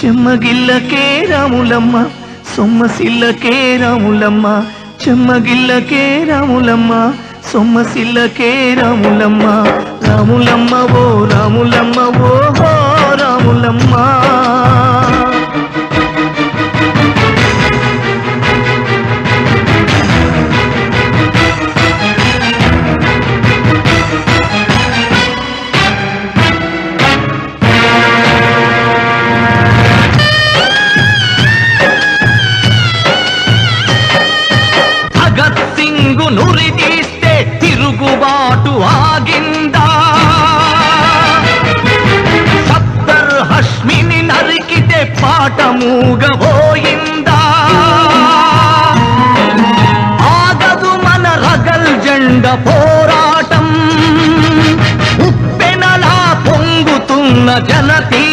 చెమ్మగిల్లకే రాములమ్మ సొమ్మసిల్లకే రాములమ్మ చెమ్మగిల్లకే రాములమ్మ సొమ్మసిల్లకే రాములమ్మ రాములమ్మ ఓ రాములమ్మ ఓ రాములమ్మ నురి తీస్తే తిరుగుబాటు ఆగిందా సత్తర్ హష్మిని నరికితే పాట మూగబోయిందా ఆగదు మన రగల్ జెండ పోరాటం ఉప్పెనలా పొంగుతున్న జనతీ